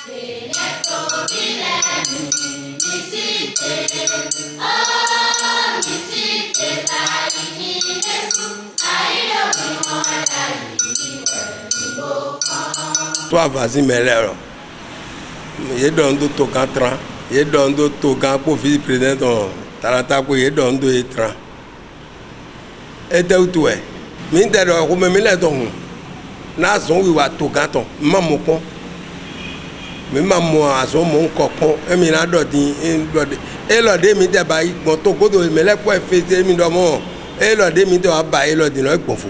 Toi vas-y mais là. Il donne do to kantran, il donne do to kan pour vice président tarata ko il donne do etran. Et de tout est. Min de ko me le don. Na son wi wa to kan ton, mamu kon. Mi mamu aso mo kokon, e mi na do din do de. E lo de mi de ba igbon to godo me le po e fete mi do mo. E lo de mi de wa ba e lo din lo igbonfo.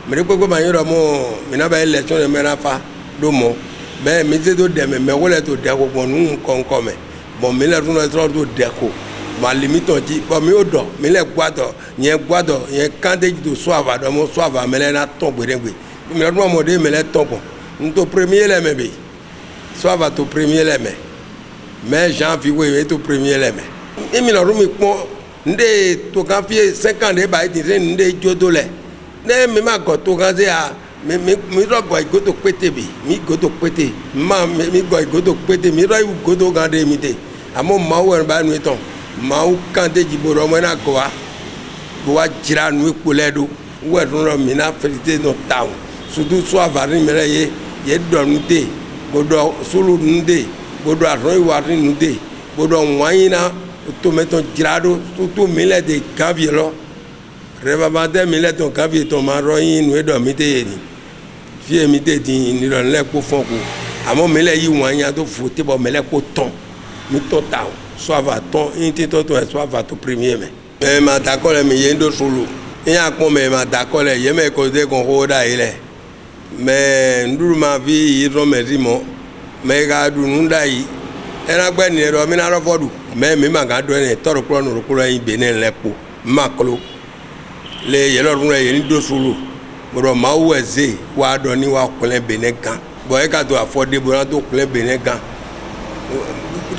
Me re gbogbo ma yin do mo, mi na ba election de me na fa do mo. Mais mi te do deme me wole to deko bon nu konko me bon mi le tun lo to deko ma limite on ji bon mi odo mi le gbado yen kande do so ava do mo so ava me le na ton gbedengbe mi le mo de me le ton bon nto premier le me be so ava to premier le me mais janvier we to premier le me e mi lo ru mi pon nde to kan fi 50 de ba ti nde jodo le ne mi ma go to kan se a mi rọgbọ igodo pété bi mi godo pété mi gọ igodo pété mi rọ igodo gande mi te àmọ́ maawu ẹni bá nu tán maawu kante jìbò rọ ọmọ náà kọ wa bó wa jira nu ekpolẹ do wọ ẹdun rọ mi náà fẹsítẹ nù tàwọn surtout sọ àfààní mi rẹ yẹ dọnu te gbọdọ solo nu te gbọdọ àtúnwò ìwádìí nu te gbọdọ wọnyi náà tòmẹtọ jira do surtout mi lẹ de janvier lọ rẹbàbàtẹ mi lẹ tọ janvier tọ ma rọ yin nu edọ mi te yẹ ni. Fie mi te di ni ron le ko fon ko àmọ́ mi le yi wan yan to fo te bo me le ko ton mi to ta so va ton in ti to so va to premier me ma ta ko le mi ye ndo solo yan ko me ma ta ko le ye me ko de kon ho da ile me nduru ma vi yi ro me ri mo me ga du nda yi era gbe ni ro mi na ro fodu me mi ma ga do ni to ro kro no ro kro yin be ni le po ma klo le ye lo run le ye ndo solo bro ma wo eze wa do ni wa kunle bene gan bo e ka to afford bo na to kunle bene gan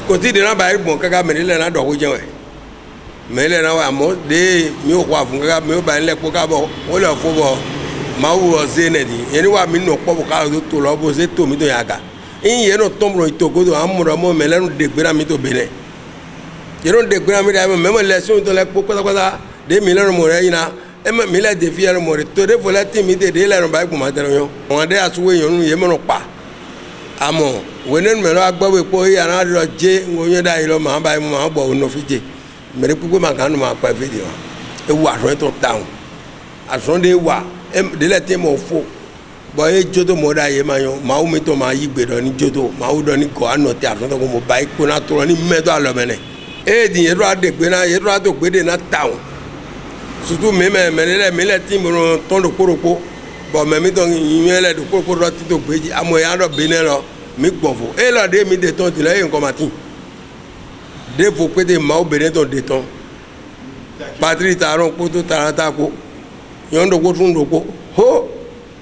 ko ti de na ba gbon kaka me le na do ko je we me le na wa mo de mi o kwa fun kaka me o ba le po ka bo o le fo bo ma wo ze ne di eni wa mi no po bo ka to lo bo se to mi to yaga in ye no tombro to go do amuro mo me le no de gbera mi to bene ye no de gbera mi da me mo le so to le po kota de mi le no mo re ina ema mi la défi alors mo to de vola timide de la ba ku ma tero yo won de asuwe yon ye mo no pa amo wenen me lo agba we po ya na do je ngoyen da ilo ma ba mo ma bo no fije mere pugo ma kan ma pa video e wa ro to town ason de wa de la te mo fo bo e jodo mo da ye ma yo ma o mi to ma yi gbe do ni jodo ma o do ni ko anote ason to ko mo ba ko na to ni medo alo mene e di ye ro ade gbe na ye ro ado gbe de na town surtout même me le timoro ton do koroko bon me mi don yin le do koroko ro ti to gbeji amo ya do bene lo mi gbonfo e lo de mi de ton ti le yin ko matin de fo pe de ma o bene ton de ton patri taron ko to tarata ko yon do ko tun do ko ho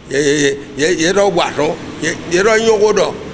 ye ro wa ton ye ro yin ko do